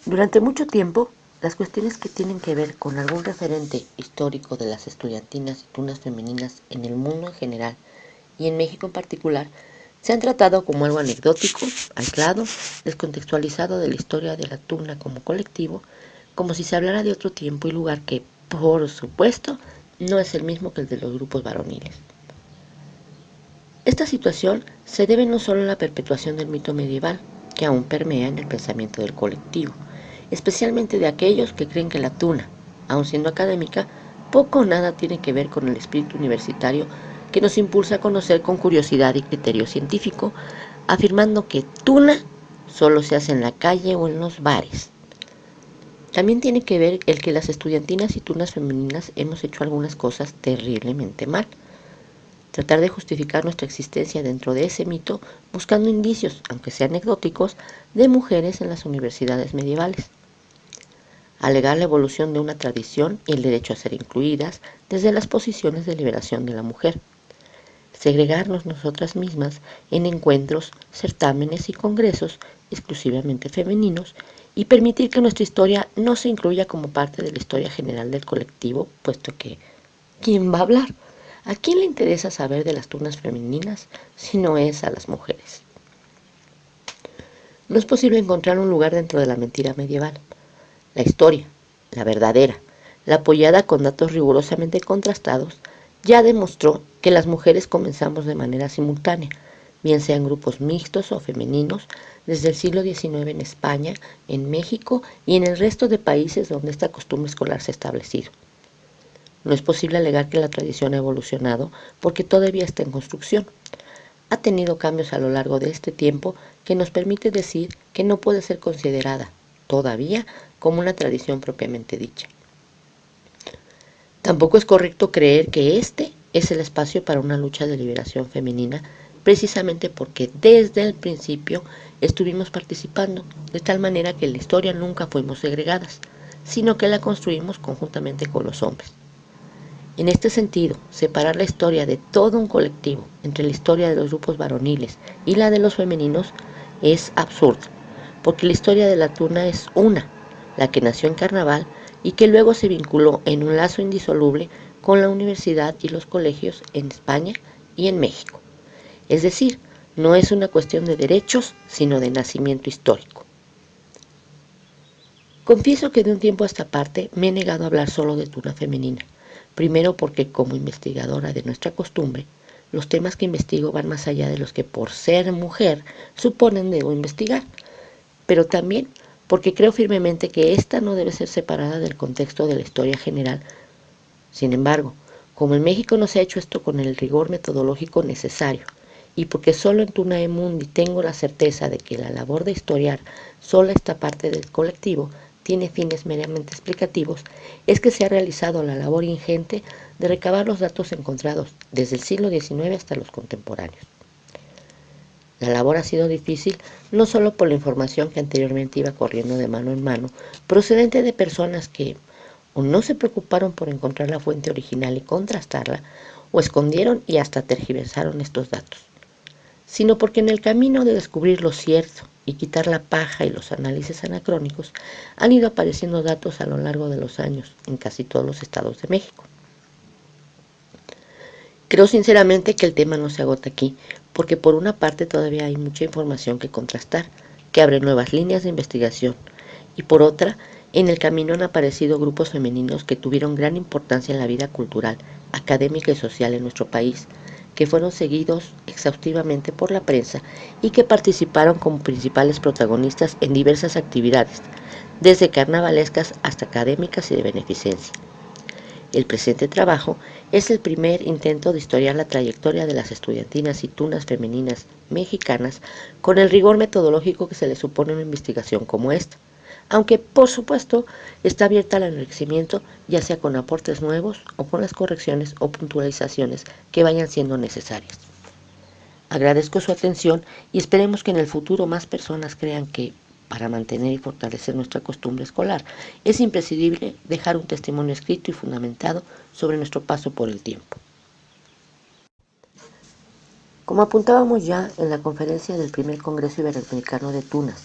Durante mucho tiempo, las cuestiones que tienen que ver con algún referente histórico de las estudiantinas y tunas femeninas en el mundo en general y en México en particular se han tratado como algo anecdótico, aislado, descontextualizado de la historia de la tuna como colectivo, como si se hablara de otro tiempo y lugar que, por supuesto, no es el mismo que el de los grupos varoniles. Esta situación se debe no solo a la perpetuación del mito medieval, que aún permea en el pensamiento del colectivo, especialmente de aquellos que creen que la tuna, aun siendo académica, poco o nada tiene que ver con el espíritu universitario que nos impulsa a conocer con curiosidad y criterio científico, afirmando que tuna solo se hace en la calle o en los bares. También tiene que ver el que las estudiantinas y tunas femeninas hemos hecho algunas cosas terriblemente mal. Tratar de justificar nuestra existencia dentro de ese mito buscando indicios, aunque sean anecdóticos, de mujeres en las universidades medievales. Alegar la evolución de una tradición y el derecho a ser incluidas desde las posiciones de liberación de la mujer. Segregarnos nosotras mismas en encuentros, certámenes y congresos exclusivamente femeninos y permitir que nuestra historia no se incluya como parte de la historia general del colectivo, puesto que ¿quién va a hablar? ¿A quién le interesa saber de las tunas femeninas si no es a las mujeres? No es posible encontrar un lugar dentro de la mentira medieval. La historia, la verdadera, la apoyada con datos rigurosamente contrastados, ya demostró que las mujeres comenzamos de manera simultánea, bien sean grupos mixtos o femeninos, desde el siglo XIX en España, en México y en el resto de países donde esta costumbre escolar se ha establecido. No es posible alegar que la tradición ha evolucionado porque todavía está en construcción. Ha tenido cambios a lo largo de este tiempo que nos permite decir que no puede ser considerada todavía como una tradición propiamente dicha. Tampoco es correcto creer que este es el espacio para una lucha de liberación femenina, precisamente porque desde el principio estuvimos participando, de tal manera que en la historia nunca fuimos segregadas, sino que la construimos conjuntamente con los hombres. En este sentido, separar la historia de todo un colectivo entre la historia de los grupos varoniles y la de los femeninos es absurdo, porque la historia de la tuna es una, la que nació en Carnaval y que luego se vinculó en un lazo indisoluble con la universidad y los colegios en España y en México. Es decir, no es una cuestión de derechos, sino de nacimiento histórico. Confieso que de un tiempo a esta parte me he negado a hablar solo de tuna femenina. Primero porque como investigadora de nuestra costumbre, los temas que investigo van más allá de los que por ser mujer suponen debo investigar, pero también porque creo firmemente que esta no debe ser separada del contexto de la historia general. Sin embargo, como en México no se ha hecho esto con el rigor metodológico necesario, y porque solo en Tunae Mundi tengo la certeza de que la labor de historiar sola esta parte del colectivo tiene fines meramente explicativos, es que se ha realizado la labor ingente de recabar los datos encontrados desde el siglo XIX hasta los contemporáneos. La labor ha sido difícil no solo por la información que anteriormente iba corriendo de mano en mano, procedente de personas que o no se preocuparon por encontrar la fuente original y contrastarla, o escondieron y hasta tergiversaron estos datos, sino porque en el camino de descubrir lo cierto y quitar la paja y los análisis anacrónicos han ido apareciendo datos a lo largo de los años en casi todos los estados de México. Creo sinceramente que el tema no se agota aquí, porque por una parte todavía hay mucha información que contrastar, que abre nuevas líneas de investigación, y por otra, en el camino han aparecido grupos femeninos que tuvieron gran importancia en la vida cultural, académica y social en nuestro país, que fueron seguidos exhaustivamente por la prensa y que participaron como principales protagonistas en diversas actividades, desde carnavalescas hasta académicas y de beneficencia. El presente trabajo es el primer intento de historiar la trayectoria de las estudiantinas y tunas femeninas mexicanas con el rigor metodológico que se le supone a una investigación como esta, aunque por supuesto está abierta al enriquecimiento, ya sea con aportes nuevos o con las correcciones o puntualizaciones que vayan siendo necesarias. Agradezco su atención y esperemos que en el futuro más personas crean que, para mantener y fortalecer nuestra costumbre escolar, es imprescindible dejar un testimonio escrito y fundamentado sobre nuestro paso por el tiempo. Como apuntábamos ya en la conferencia del primer Congreso Iberoamericano de Tunas,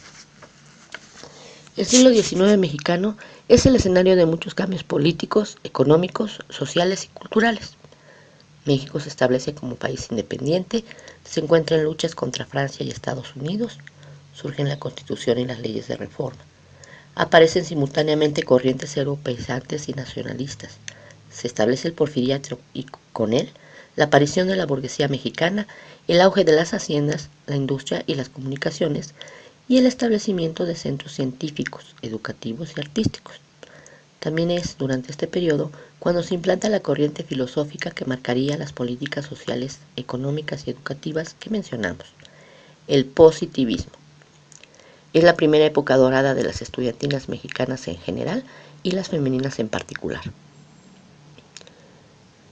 El siglo XIX mexicano es el escenario de muchos cambios políticos, económicos, sociales y culturales. México se establece como país independiente, se encuentra en luchas contra Francia y Estados Unidos, surgen la Constitución y las leyes de reforma. Aparecen simultáneamente corrientes europeizantes y nacionalistas. Se establece el porfiriato y con él la aparición de la burguesía mexicana, el auge de las haciendas, la industria y las comunicaciones, y el establecimiento de centros científicos, educativos y artísticos. También es durante este periodo cuando se implanta la corriente filosófica que marcaría las políticas sociales, económicas y educativas que mencionamos, el positivismo. Es la primera época dorada de las estudiantinas mexicanas en general y las femeninas en particular.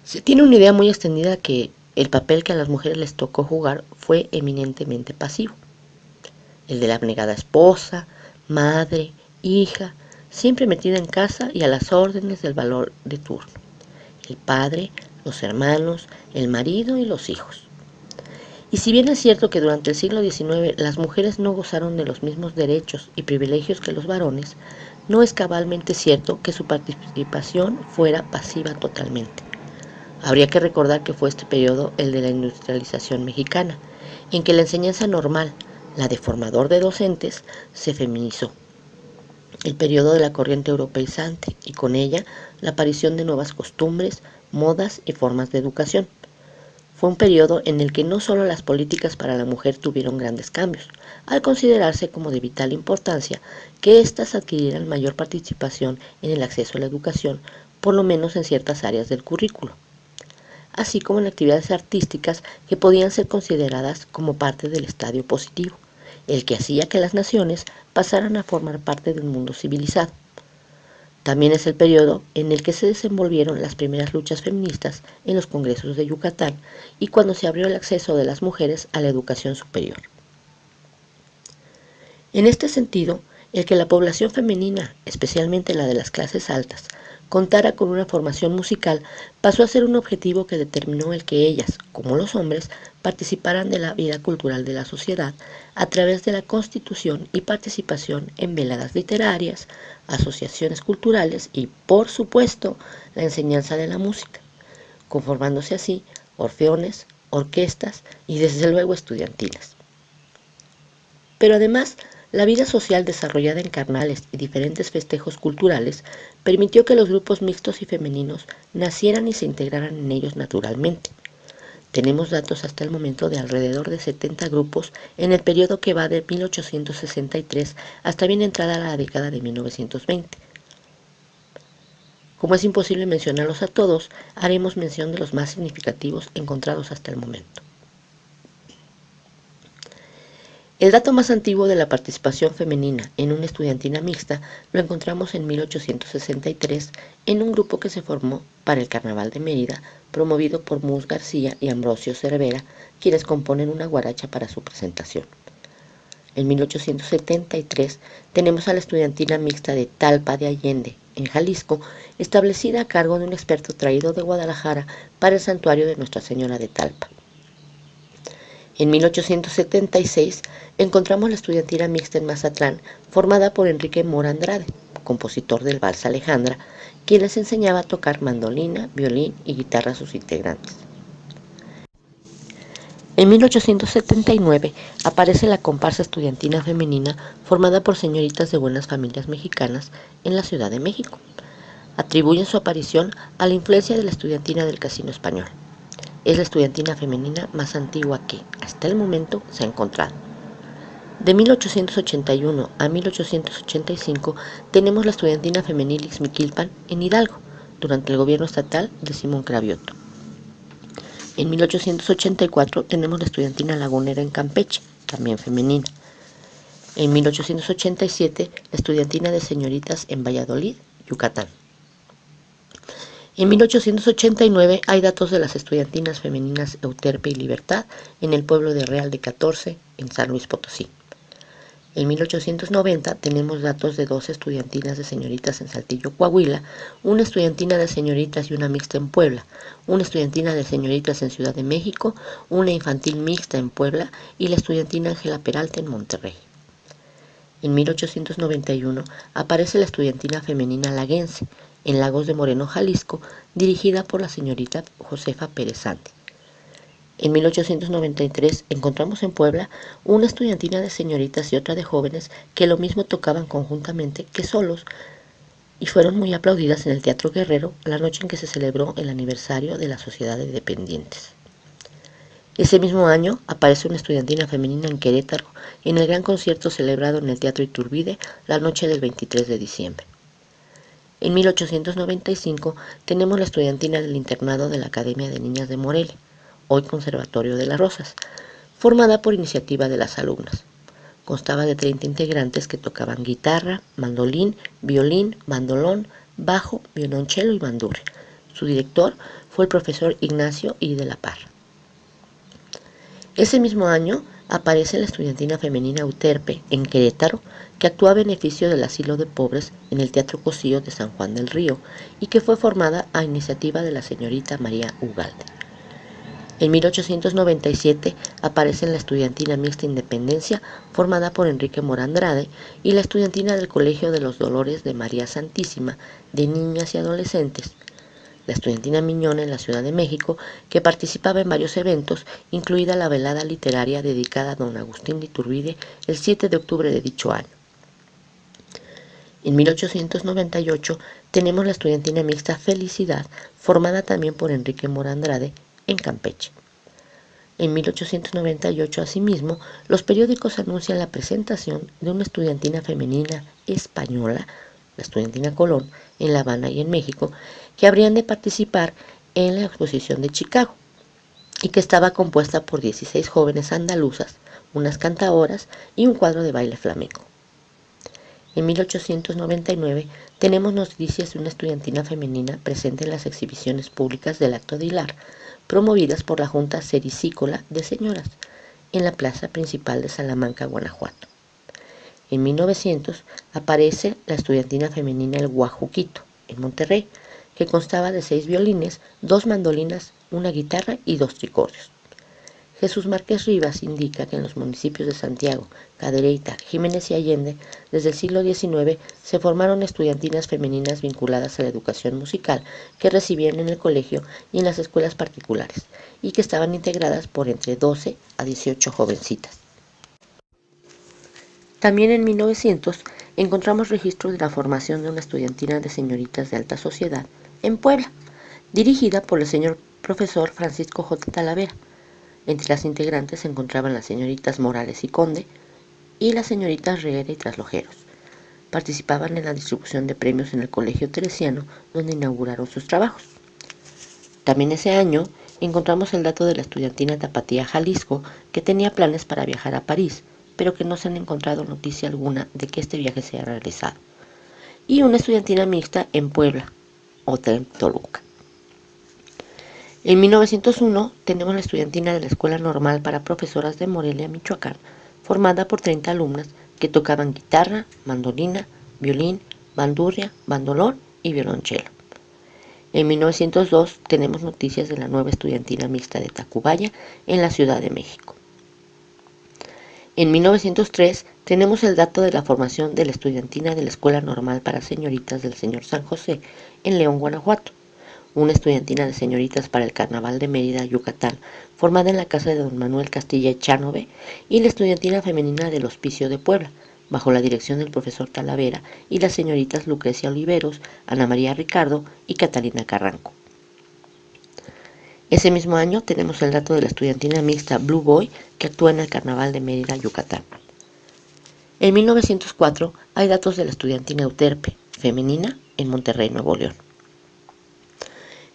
Se tiene una idea muy extendida que el papel que a las mujeres les tocó jugar fue eminentemente pasivo. El de la abnegada esposa, madre, hija, siempre metida en casa y a las órdenes del valor de turno. El padre, los hermanos, el marido y los hijos. Y si bien es cierto que durante el siglo XIX las mujeres no gozaron de los mismos derechos y privilegios que los varones, no es cabalmente cierto que su participación fuera pasiva totalmente. Habría que recordar que fue este periodo el de la industrialización mexicana, en que la enseñanza normal, la de formador de docentes, se feminizó. El periodo de la corriente europeizante y con ella la aparición de nuevas costumbres, modas y formas de educación. Fue un periodo en el que no solo las políticas para la mujer tuvieron grandes cambios, al considerarse como de vital importancia que éstas adquirieran mayor participación en el acceso a la educación, por lo menos en ciertas áreas del currículo, así como en actividades artísticas que podían ser consideradas como parte del estadio positivo, el que hacía que las naciones pasaran a formar parte de un mundo civilizado. También es el periodo en el que se desenvolvieron las primeras luchas feministas en los congresos de Yucatán y cuando se abrió el acceso de las mujeres a la educación superior. En este sentido, el que la población femenina, especialmente la de las clases altas, contara con una formación musical pasó a ser un objetivo que determinó el que ellas, como los hombres, participaran de la vida cultural de la sociedad a través de la constitución y participación en veladas literarias, asociaciones culturales y, por supuesto, la enseñanza de la música, conformándose así orfeones, orquestas y desde luego estudiantinas. Pero además, la vida social desarrollada en carnavales y diferentes festejos culturales permitió que los grupos mixtos y femeninos nacieran y se integraran en ellos naturalmente. Tenemos datos hasta el momento de alrededor de 70 grupos en el periodo que va de 1863 hasta bien entrada la década de 1920. Como es imposible mencionarlos a todos, haremos mención de los más significativos encontrados hasta el momento. El dato más antiguo de la participación femenina en una estudiantina mixta lo encontramos en 1863 en un grupo que se formó para el Carnaval de Mérida, promovido por Mus García y Ambrosio Cervera, quienes componen una guaracha para su presentación. En 1873 tenemos a la estudiantina mixta de Talpa de Allende, en Jalisco, establecida a cargo de un experto traído de Guadalajara para el santuario de Nuestra Señora de Talpa. En 1876 encontramos la estudiantina mixta en Mazatlán, formada por Enrique Mora Andrade, compositor del Vals Alejandra, quien les enseñaba a tocar mandolina, violín y guitarra a sus integrantes. En 1879 aparece la comparsa estudiantina femenina formada por señoritas de buenas familias mexicanas en la Ciudad de México. Atribuyen su aparición a la influencia de la estudiantina del Casino Español. Es la estudiantina femenina más antigua que, hasta el momento, se ha encontrado. De 1881 a 1885 tenemos la estudiantina femenil Ixmiquilpan en Hidalgo, durante el gobierno estatal de Simón Cravioto. En 1884 tenemos la estudiantina lagunera en Campeche, también femenina. En 1887 la estudiantina de señoritas en Valladolid, Yucatán. En 1889 hay datos de las estudiantinas femeninas Euterpe y Libertad en el pueblo de Real de 14, en San Luis Potosí. En 1890 tenemos datos de 2 estudiantinas de señoritas en Saltillo, Coahuila, una estudiantina de señoritas y una mixta en Puebla, una estudiantina de señoritas en Ciudad de México, una infantil mixta en Puebla y la estudiantina Ángela Peralta en Monterrey. En 1891 aparece la Estudiantina Femenina Laguense, en Lagos de Moreno, Jalisco, dirigida por la señorita Josefa Pérez Sande. En 1893 encontramos en Puebla una estudiantina de señoritas y otra de jóvenes que lo mismo tocaban conjuntamente que solos, y fueron muy aplaudidas en el Teatro Guerrero la noche en que se celebró el aniversario de la Sociedad de Dependientes. Ese mismo año aparece una estudiantina femenina en Querétaro en el gran concierto celebrado en el Teatro Iturbide la noche del 23 de diciembre. En 1895 tenemos la estudiantina del internado de la Academia de Niñas de Morelia, hoy Conservatorio de las Rosas, formada por iniciativa de las alumnas. Constaba de 30 integrantes que tocaban guitarra, mandolín, violín, bandolón, bajo, violonchelo y bandurria. Su director fue el profesor Ignacio I. de la Parra. Ese mismo año aparece la estudiantina femenina Euterpe en Querétaro, que actúa a beneficio del asilo de pobres en el Teatro Cosío de San Juan del Río y que fue formada a iniciativa de la señorita María Ugalde. En 1897 aparece la Estudiantina Mixta Independencia, formada por Enrique Mora Andrade, y la Estudiantina del Colegio de los Dolores de María Santísima, de niñas y adolescentes. La Estudiantina Miñona en la Ciudad de México, que participaba en varios eventos, incluida la velada literaria dedicada a don Agustín de Iturbide el 7 de octubre de dicho año. En 1898 tenemos la Estudiantina Mixta Felicidad, formada también por Enrique Mora Andrade, en Campeche. En 1898, asimismo, los periódicos anuncian la presentación de una estudiantina femenina española, la Estudiantina Colón, en La Habana y en México, que habrían de participar en la exposición de Chicago, y que estaba compuesta por 16 jóvenes andaluzas, unas cantaoras y un cuadro de baile flamenco. En 1899 tenemos noticias de una estudiantina femenina presente en las exhibiciones públicas del Acto de Hilar, promovidas por la Junta Sericícola de Señoras, en la plaza principal de Salamanca, Guanajuato. En 1900 aparece la estudiantina femenina El Guajuquito, en Monterrey, que constaba de 6 violines, 2 mandolinas, una guitarra y 2 tricordios. Jesús Márquez Rivas indica que en los municipios de Santiago, Cadereyta, Jiménez y Allende, desde el siglo XIX se formaron estudiantinas femeninas vinculadas a la educación musical que recibían en el colegio y en las escuelas particulares, y que estaban integradas por entre 12 a 18 jovencitas. También en 1900 encontramos registros de la formación de una estudiantina de señoritas de alta sociedad en Puebla, dirigida por el señor profesor Francisco J. Talavera. Entre las integrantes se encontraban las señoritas Morales y Conde y las señoritas Reguera y Traslojeros. Participaban en la distribución de premios en el Colegio Teresiano, donde inauguraron sus trabajos. También ese año encontramos el dato de la estudiantina Tapatía Jalisco, que tenía planes para viajar a París, pero que no se han encontrado noticia alguna de que este viaje se haya realizado. Y una estudiantina mixta en Puebla, otra en Toluca. En 1901 tenemos la estudiantina de la Escuela Normal para Profesoras de Morelia, Michoacán, formada por 30 alumnas que tocaban guitarra, mandolina, violín, bandurria, bandolón y violonchelo. En 1902 tenemos noticias de la nueva estudiantina mixta de Tacubaya en la Ciudad de México. En 1903 tenemos el dato de la formación de la estudiantina de la Escuela Normal para Señoritas del Señor San José en León, Guanajuato, una estudiantina de señoritas para el Carnaval de Mérida, Yucatán, formada en la casa de don Manuel Castilla Echanove, y la estudiantina femenina del Hospicio de Puebla, bajo la dirección del profesor Talavera, y las señoritas Lucrecia Oliveros, Ana María Ricardo y Catalina Carranco. Ese mismo año tenemos el dato de la estudiantina mixta Blue Boy, que actúa en el Carnaval de Mérida, Yucatán. En 1904 hay datos de la estudiantina Euterpe, femenina, en Monterrey, Nuevo León.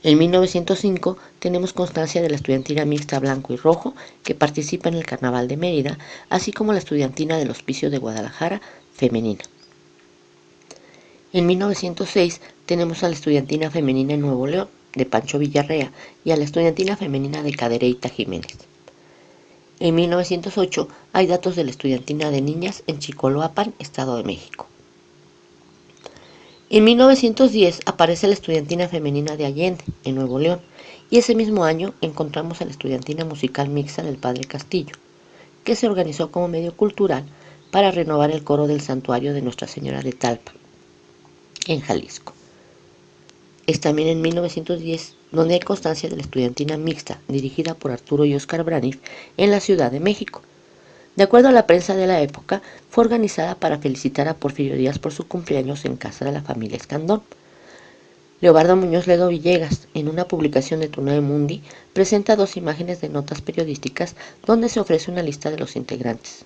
En 1905 tenemos constancia de la estudiantina mixta Blanco y Rojo, que participa en el Carnaval de Mérida, así como la estudiantina del Hospicio de Guadalajara, femenina. En 1906 tenemos a la estudiantina femenina en Nuevo León, de Pancho Villarrea, y a la estudiantina femenina de Cadereyta Jiménez. En 1908 hay datos de la estudiantina de niñas en Chicoloapan, Estado de México. En 1910 aparece la estudiantina femenina de Allende, en Nuevo León, y ese mismo año encontramos a la estudiantina musical mixta del Padre Castillo, que se organizó como medio cultural para renovar el coro del santuario de Nuestra Señora de Talpa, en Jalisco. Es también en 1910 donde hay constancia de la estudiantina mixta dirigida por Arturo y Óscar Braniff en la Ciudad de México. De acuerdo a la prensa de la época, fue organizada para felicitar a Porfirio Díaz por su cumpleaños en casa de la familia Escandón. Leobardo Muñoz Ledo Villegas, en una publicación de Tunae Mundi, presenta 2 imágenes de notas periodísticas donde se ofrece una lista de los integrantes.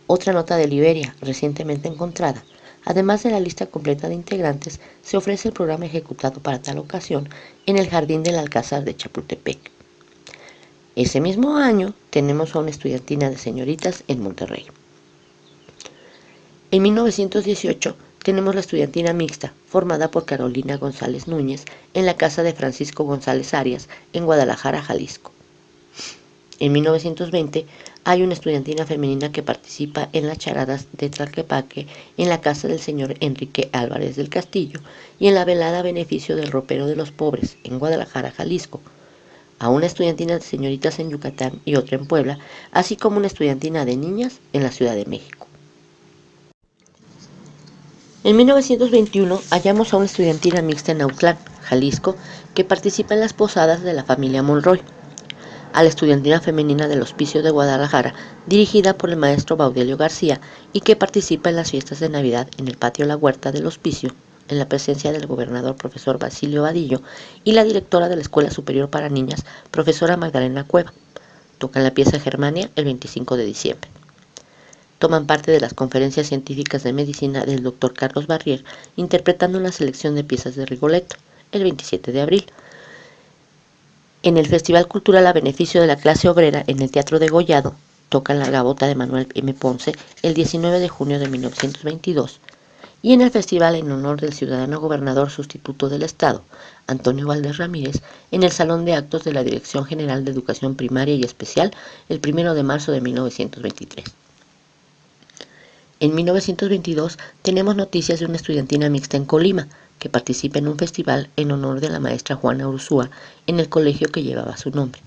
Otra nota de Liberia, recientemente encontrada, además de la lista completa de integrantes, se ofrece el programa ejecutado para tal ocasión en el Jardín del Alcázar de Chapultepec. Ese mismo año tenemos a una estudiantina de señoritas en Monterrey. En 1918 tenemos la estudiantina mixta, formada por Carolina González Núñez en la casa de Francisco González Arias, en Guadalajara, Jalisco. En 1920 hay una estudiantina femenina que participa en las charadas de Tlaquepaque en la casa del señor Enrique Álvarez del Castillo y en la velada a beneficio del ropero de los pobres en Guadalajara, Jalisco. A una estudiantina de señoritas en Yucatán y otra en Puebla, así como una estudiantina de niñas en la Ciudad de México. En 1921 hallamos a una estudiantina mixta en Autlán, Jalisco, que participa en las posadas de la familia Monroy. A la estudiantina femenina del Hospicio de Guadalajara, dirigida por el maestro Baudelio García, y que participa en las fiestas de Navidad en el patio La Huerta del Hospicio, en la presencia del gobernador profesor Basilio Vadillo y la directora de la Escuela Superior para Niñas, profesora Magdalena Cueva. Tocan la pieza Germania el 25 de diciembre. Toman parte de las conferencias científicas de medicina del Dr. Carlos Barrier, interpretando una selección de piezas de Rigoletto el 27 de abril. En el Festival Cultural a beneficio de la clase obrera en el Teatro de Gollado, tocan la gavota de Manuel M. Ponce el 19 de junio de 1922, y en el festival en honor del ciudadano gobernador sustituto del Estado, Antonio Valdés Ramírez, en el Salón de Actos de la Dirección General de Educación Primaria y Especial el 1 de marzo de 1923. En 1922 tenemos noticias de una estudiantina mixta en Colima, que participa en un festival en honor de la maestra Juana Urzúa en el colegio que llevaba su nombre.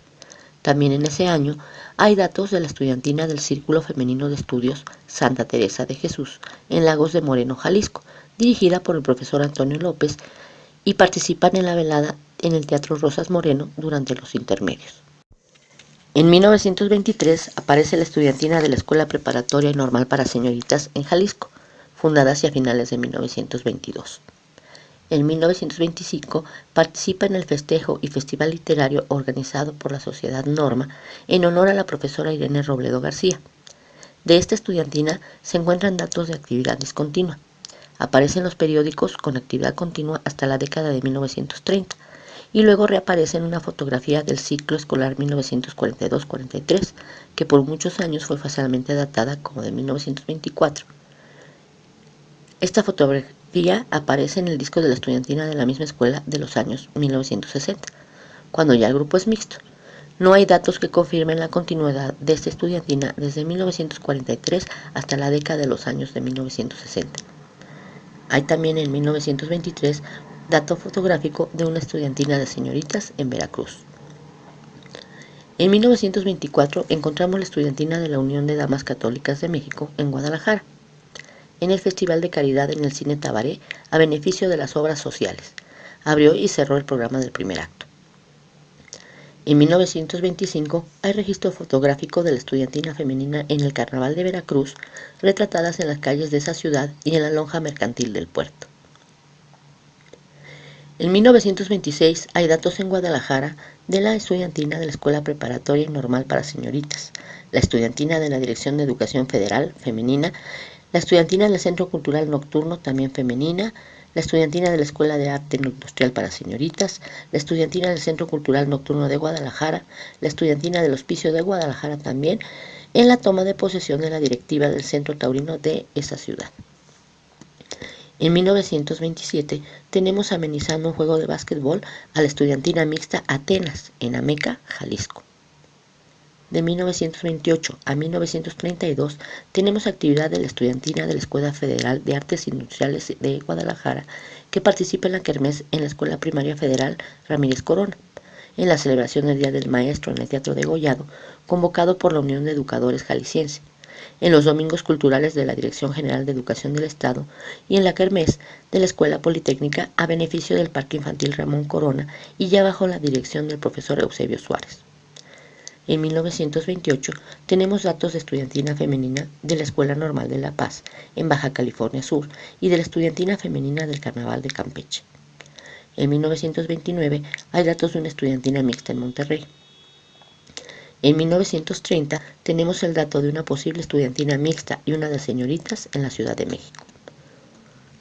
También en ese año hay datos de la estudiantina del Círculo Femenino de Estudios Santa Teresa de Jesús en Lagos de Moreno, Jalisco, dirigida por el profesor Antonio López, y participan en la velada en el Teatro Rosas Moreno durante los intermedios. En 1923 aparece la estudiantina de la Escuela Preparatoria y Normal para Señoritas en Jalisco, fundada hacia finales de 1922. En 1925 participa en el festejo y festival literario organizado por la Sociedad Norma en honor a la profesora Irene Robledo García. De esta estudiantina se encuentran datos de actividad discontinua. Aparece en los periódicos con actividad continua hasta la década de 1930 y luego reaparece en una fotografía del ciclo escolar 1942-43, que por muchos años fue fácilmente datada como de 1924. Esta fotografía aparece en el disco de la estudiantina de la misma escuela de los años 1960, cuando ya el grupo es mixto. No hay datos que confirmen la continuidad de esta estudiantina desde 1943 hasta la década de los años de 1960. Hay también en 1923 dato fotográfico de una estudiantina de señoritas en Veracruz. En 1924 encontramos la estudiantina de la Unión de Damas Católicas de México en Guadalajara, en el Festival de Caridad en el Cine Tabaré a beneficio de las obras sociales. Abrió y cerró el programa del primer acto. En 1925 hay registro fotográfico de la estudiantina femenina en el Carnaval de Veracruz, retratadas en las calles de esa ciudad y en la lonja mercantil del puerto. En 1926 hay datos en Guadalajara de la estudiantina de la Escuela Preparatoria y Normal para Señoritas, la estudiantina de la Dirección de Educación Federal femenina, la estudiantina del Centro Cultural Nocturno también femenina, la estudiantina de la Escuela de Arte Industrial para Señoritas, la estudiantina del Centro Cultural Nocturno de Guadalajara, la estudiantina del Hospicio de Guadalajara también, en la toma de posesión de la directiva del Centro Taurino de esa ciudad. En 1927 tenemos amenizando un juego de básquetbol a la estudiantina mixta Atenas, en Ameca, Jalisco. De 1928 a 1932 tenemos actividad de la estudiantina de la Escuela Federal de Artes Industriales de Guadalajara, que participa en la kermés en la Escuela Primaria Federal Ramírez Corona, en la celebración del Día del Maestro en el Teatro de Gollado, convocado por la Unión de Educadores Jalisciense, en los domingos culturales de la Dirección General de Educación del Estado y en la kermés de la Escuela Politécnica a beneficio del Parque Infantil Ramón Corona y ya bajo la dirección del profesor Eusebio Suárez. En 1928 tenemos datos de estudiantina femenina de la Escuela Normal de La Paz, en Baja California Sur, y de la estudiantina femenina del Carnaval de Campeche. En 1929 hay datos de una estudiantina mixta en Monterrey. En 1930 tenemos el dato de una posible estudiantina mixta y una de señoritas en la Ciudad de México.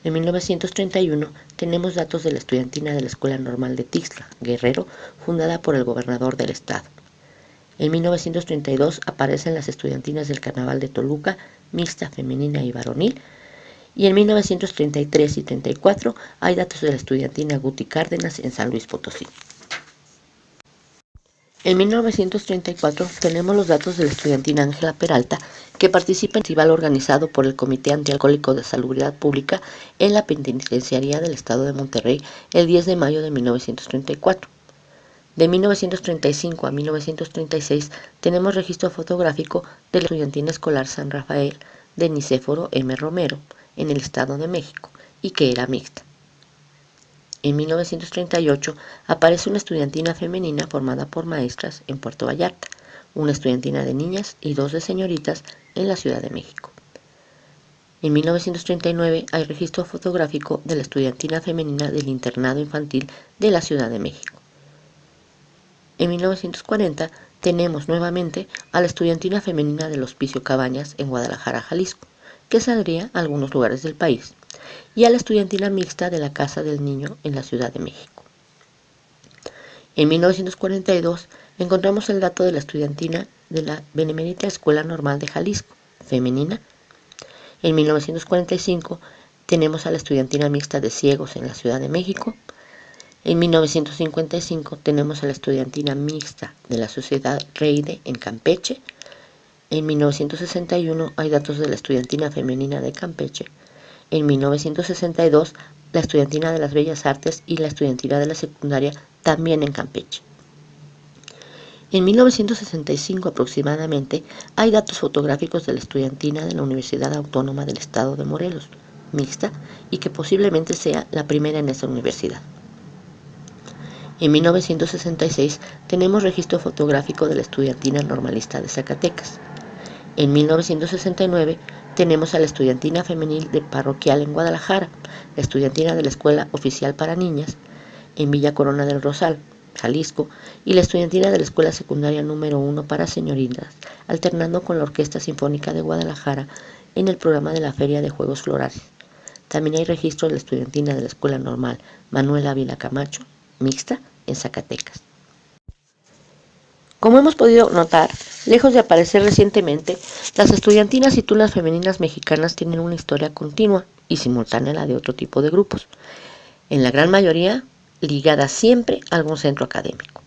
En 1931 tenemos datos de la estudiantina de la Escuela Normal de Tixla, Guerrero, fundada por el gobernador del estado. En 1932 aparecen las estudiantinas del Carnaval de Toluca, mixta, femenina y varonil. Y en 1933 y 34 hay datos de la estudiantina Guti Cárdenas en San Luis Potosí. En 1934 tenemos los datos de la estudiantina Ángela Peralta, que participa en el festival organizado por el Comité Antialcohólico de Salubridad Pública en la Penitenciaría del Estado de Monterrey el 10 de mayo de 1934. De 1935 a 1936 tenemos registro fotográfico de la estudiantina escolar San Rafael de Nicéforo M. Romero en el Estado de México y que era mixta. En 1938 aparece una estudiantina femenina formada por maestras en Puerto Vallarta, una estudiantina de niñas y dos de señoritas en la Ciudad de México. En 1939 hay registro fotográfico de la estudiantina femenina del internado infantil de la Ciudad de México. En 1940 tenemos nuevamente a la estudiantina femenina del Hospicio Cabañas en Guadalajara, Jalisco, que saldría a algunos lugares del país, y a la estudiantina mixta de la Casa del Niño en la Ciudad de México. En 1942 encontramos el dato de la estudiantina de la Benemérita Escuela Normal de Jalisco, femenina. En 1945 tenemos a la estudiantina mixta de ciegos en la Ciudad de México. En 1955 tenemos a la estudiantina mixta de la Sociedad Reide en Campeche. En 1961 hay datos de la estudiantina femenina de Campeche. En 1962 la estudiantina de las Bellas Artes y la estudiantina de la secundaria también en Campeche. En 1965 aproximadamente hay datos fotográficos de la estudiantina de la Universidad Autónoma del Estado de Morelos, mixta, y que posiblemente sea la primera en esa universidad. En 1966 tenemos registro fotográfico de la estudiantina normalista de Zacatecas. En 1969 tenemos a la estudiantina femenil de parroquial en Guadalajara, la estudiantina de la Escuela Oficial para Niñas en Villa Corona del Rosal, Jalisco, y la estudiantina de la Escuela Secundaria número 1 para señoritas, alternando con la Orquesta Sinfónica de Guadalajara en el programa de la Feria de Juegos Florales. También hay registro de la estudiantina de la Escuela Normal Manuel Ávila Camacho, mixta, en Zacatecas. Como hemos podido notar, lejos de aparecer recientemente, las estudiantinas y tunas femeninas mexicanas tienen una historia continua y simultánea a la de otro tipo de grupos, en la gran mayoría ligada siempre a algún centro académico.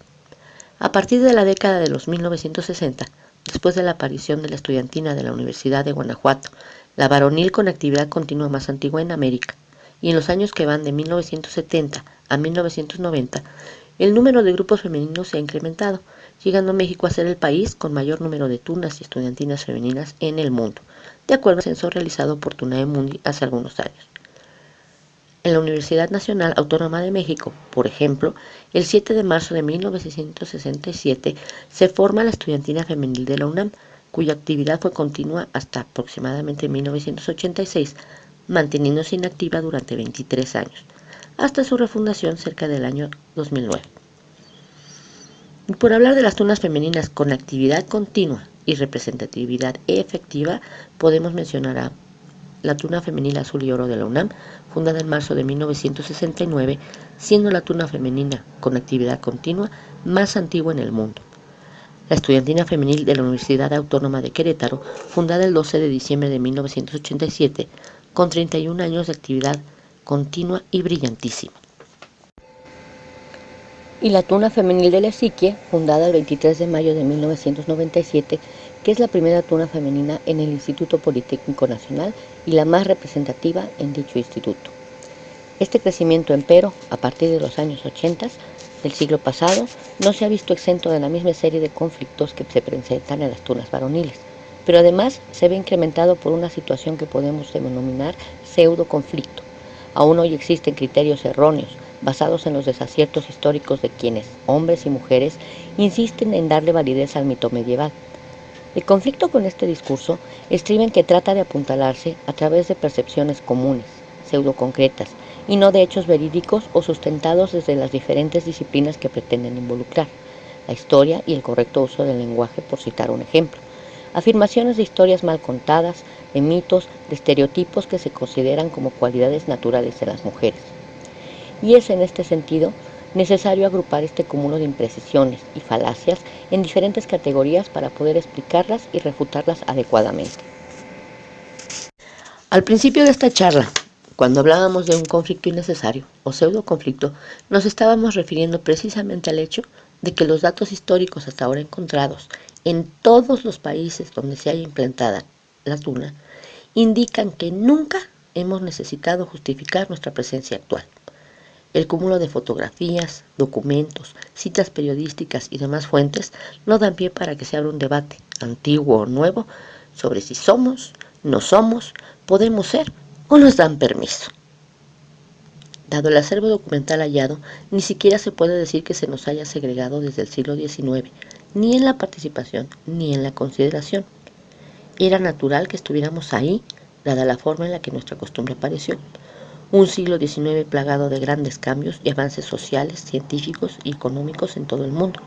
A partir de la década de los 1960, después de la aparición de la estudiantina de la Universidad de Guanajuato, la varonil con actividad continua más antigua en América, y en los años que van de 1970 a 1990, el número de grupos femeninos se ha incrementado, llegando a México a ser el país con mayor número de tunas y estudiantinas femeninas en el mundo, de acuerdo al censo realizado por Tunae Mundi hace algunos años. En la Universidad Nacional Autónoma de México, por ejemplo, el 7 de marzo de 1967 se forma la estudiantina femenil de la UNAM, cuya actividad fue continua hasta aproximadamente 1986, manteniéndose inactiva durante 23 años, hasta su refundación cerca del año 2009. Y por hablar de las tunas femeninas con actividad continua y representatividad efectiva, podemos mencionar a la Tuna Femenil Azul y Oro de la UNAM, fundada en marzo de 1969, siendo la tuna femenina con actividad continua más antigua en el mundo. La Estudiantina Femenil de la Universidad Autónoma de Querétaro, fundada el 12 de diciembre de 1987, con 31 años de actividad continua y brillantísima. Y la Tuna Femenil de la Esiquie, fundada el 23 de mayo de 1997, que es la primera tuna femenina en el Instituto Politécnico Nacional y la más representativa en dicho instituto. Este crecimiento, empero, a partir de los años 80 del siglo pasado, no se ha visto exento de la misma serie de conflictos que se presentan en las tunas varoniles, pero además se ve incrementado por una situación que podemos denominar pseudo-conflicto. Aún hoy existen criterios erróneos, basados en los desaciertos históricos de quienes, hombres y mujeres, insisten en darle validez al mito medieval. El conflicto con este discurso estriba en que trata de apuntalarse a través de percepciones comunes, pseudo-concretas, y no de hechos verídicos o sustentados desde las diferentes disciplinas que pretenden involucrar, la historia y el correcto uso del lenguaje, por citar un ejemplo. Afirmaciones de historias mal contadas, de mitos, de estereotipos que se consideran como cualidades naturales de las mujeres. Y es en este sentido necesario agrupar este cúmulo de imprecisiones y falacias en diferentes categorías para poder explicarlas y refutarlas adecuadamente. Al principio de esta charla, cuando hablábamos de un conflicto innecesario o pseudo-conflicto, nos estábamos refiriendo precisamente al hecho de que los datos históricos hasta ahora encontrados en todos los países donde se haya implantada la tuna indican que nunca hemos necesitado justificar nuestra presencia actual. El cúmulo de fotografías, documentos, citas periodísticas y demás fuentes no dan pie para que se abra un debate, antiguo o nuevo, sobre si somos, no somos, podemos ser o nos dan permiso. Dado el acervo documental hallado, ni siquiera se puede decir que se nos haya segregado desde el siglo XIX, ni en la participación ni en la consideración. Era natural que estuviéramos ahí, dada la forma en la que nuestra costumbre apareció. Un siglo XIX plagado de grandes cambios y avances sociales, científicos y económicos en todo el mundo.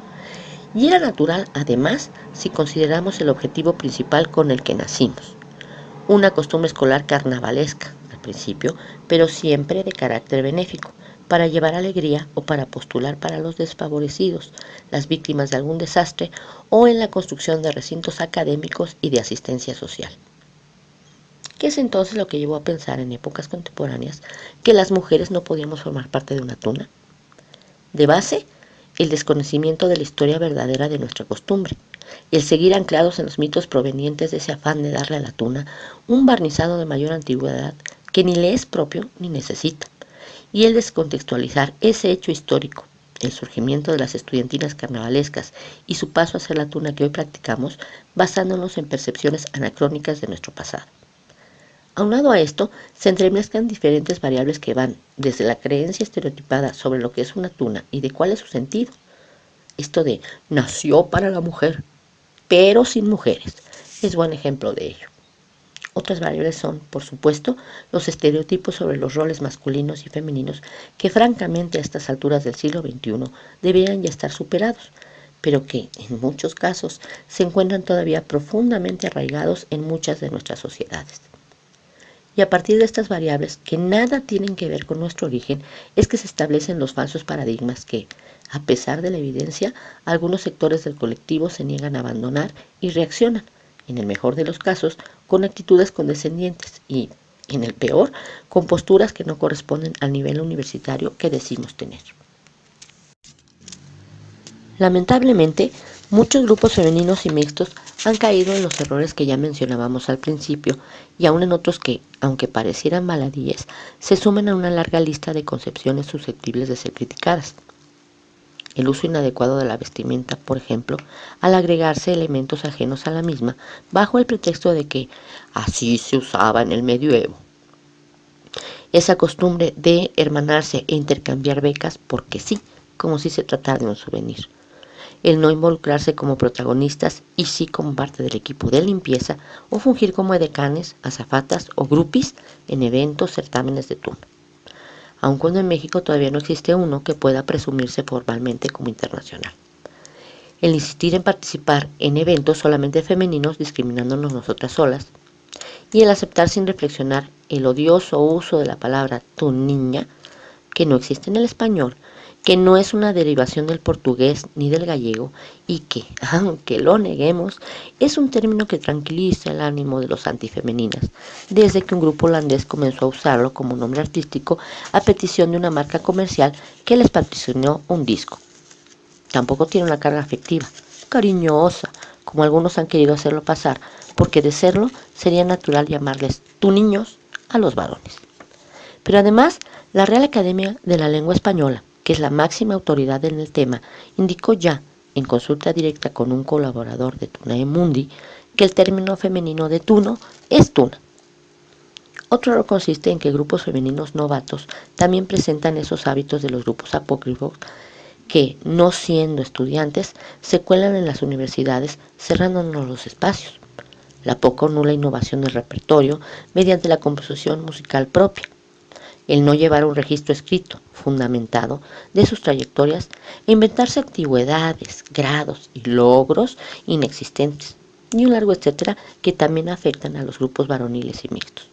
Y era natural, además, si consideramos el objetivo principal con el que nacimos. Una costumbre escolar carnavalesca, al principio, pero siempre de carácter benéfico, para llevar alegría o para postular para los desfavorecidos, las víctimas de algún desastre o en la construcción de recintos académicos y de asistencia social. ¿Qué es entonces lo que llevó a pensar en épocas contemporáneas que las mujeres no podíamos formar parte de una tuna? De base, el desconocimiento de la historia verdadera de nuestra costumbre, el seguir anclados en los mitos provenientes de ese afán de darle a la tuna un barnizado de mayor antigüedad que ni le es propio ni necesita, y el descontextualizar ese hecho histórico, el surgimiento de las estudiantinas carnavalescas y su paso a ser la tuna que hoy practicamos, basándonos en percepciones anacrónicas de nuestro pasado. Aunado a esto, se entremezclan diferentes variables que van desde la creencia estereotipada sobre lo que es una tuna y de cuál es su sentido. Esto de nació para la mujer, pero sin mujeres, es buen ejemplo de ello. Otras variables son, por supuesto, los estereotipos sobre los roles masculinos y femeninos que francamente a estas alturas del siglo XXI deberían ya estar superados, pero que en muchos casos se encuentran todavía profundamente arraigados en muchas de nuestras sociedades. Y a partir de estas variables, que nada tienen que ver con nuestro origen, es que se establecen los falsos paradigmas que, a pesar de la evidencia, algunos sectores del colectivo se niegan a abandonar y reaccionan, en el mejor de los casos, con actitudes condescendientes y, en el peor, con posturas que no corresponden al nivel universitario que decimos tener. Lamentablemente, muchos grupos femeninos y mixtos han caído en los errores que ya mencionábamos al principio y aún en otros que, aunque parecieran baladíes, se sumen a una larga lista de concepciones susceptibles de ser criticadas. El uso inadecuado de la vestimenta, por ejemplo, al agregarse elementos ajenos a la misma bajo el pretexto de que así se usaba en el medioevo. Esa costumbre de hermanarse e intercambiar becas porque sí, como si se tratara de un souvenir. El no involucrarse como protagonistas y sí como parte del equipo de limpieza o fungir como edecanes, azafatas o grupis en eventos, certámenes de tuna. Aun cuando en México todavía no existe uno que pueda presumirse formalmente como internacional. El insistir en participar en eventos solamente femeninos discriminándonos nosotras solas y el aceptar sin reflexionar el odioso uso de la palabra tu niña, que no existe en el español, que no es una derivación del portugués ni del gallego y que, aunque lo neguemos, es un término que tranquiliza el ánimo de los antifemeninas, desde que un grupo holandés comenzó a usarlo como nombre artístico a petición de una marca comercial que les patrocinó un disco. Tampoco tiene una carga afectiva, cariñosa, como algunos han querido hacerlo pasar, porque de serlo sería natural llamarles tu niños a los varones. Pero además, la Real Academia de la Lengua Española, que es la máxima autoridad en el tema, indicó ya, en consulta directa con un colaborador de Tunae Mundi, que el término femenino de tuno es tuna. Otro error consiste en que grupos femeninos novatos también presentan esos hábitos de los grupos apócrifos que, no siendo estudiantes, se cuelan en las universidades cerrándonos los espacios. La poca o nula innovación del repertorio mediante la composición musical propia. El no llevar un registro escrito, fundamentado, de sus trayectorias e inventarse antigüedades, grados y logros inexistentes, y un largo etcétera que también afectan a los grupos varoniles y mixtos.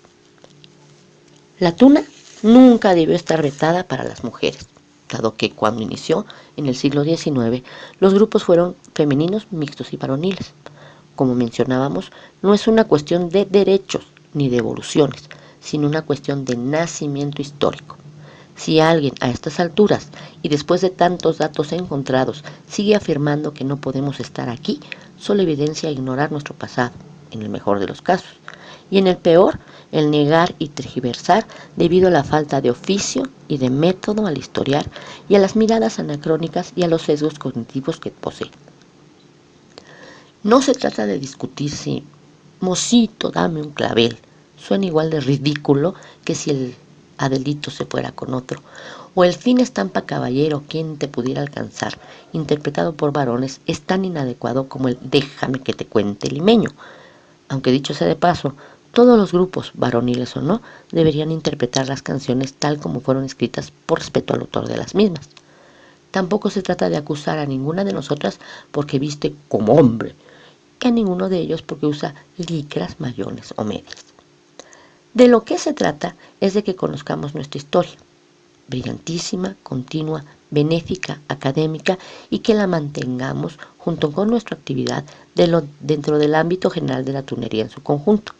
La tuna nunca debió estar vetada para las mujeres, dado que cuando inició, en el siglo XIX, los grupos fueron femeninos, mixtos y varoniles. Como mencionábamos, no es una cuestión de derechos ni de evoluciones, sino una cuestión de nacimiento histórico. Si alguien a estas alturas y después de tantos datos encontrados sigue afirmando que no podemos estar aquí, solo evidencia ignorar nuestro pasado, en el mejor de los casos, y en el peor, el negar y tergiversar debido a la falta de oficio y de método al historiar y a las miradas anacrónicas y a los sesgos cognitivos que posee. No se trata de discutir si, mocito, dame un clavel, suena igual de ridículo que si el Adelito se fuera con otro, o el fin estampa caballero, quien te pudiera alcanzar, interpretado por varones, es tan inadecuado como el déjame que te cuente limeño. Aunque dicho sea de paso, todos los grupos, varoniles o no, deberían interpretar las canciones tal como fueron escritas por respeto al autor de las mismas. Tampoco se trata de acusar a ninguna de nosotras porque viste como hombre, que a ninguno de ellos porque usa licras, mayones o medias. De lo que se trata es de que conozcamos nuestra historia, brillantísima, continua, benéfica, académica, y que la mantengamos junto con nuestra actividad dentro del ámbito general de la tunería en su conjunto.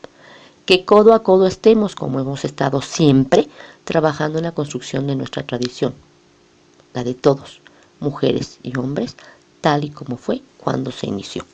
Que codo a codo estemos, como hemos estado siempre, trabajando en la construcción de nuestra tradición, la de todos, mujeres y hombres, tal y como fue cuando se inició.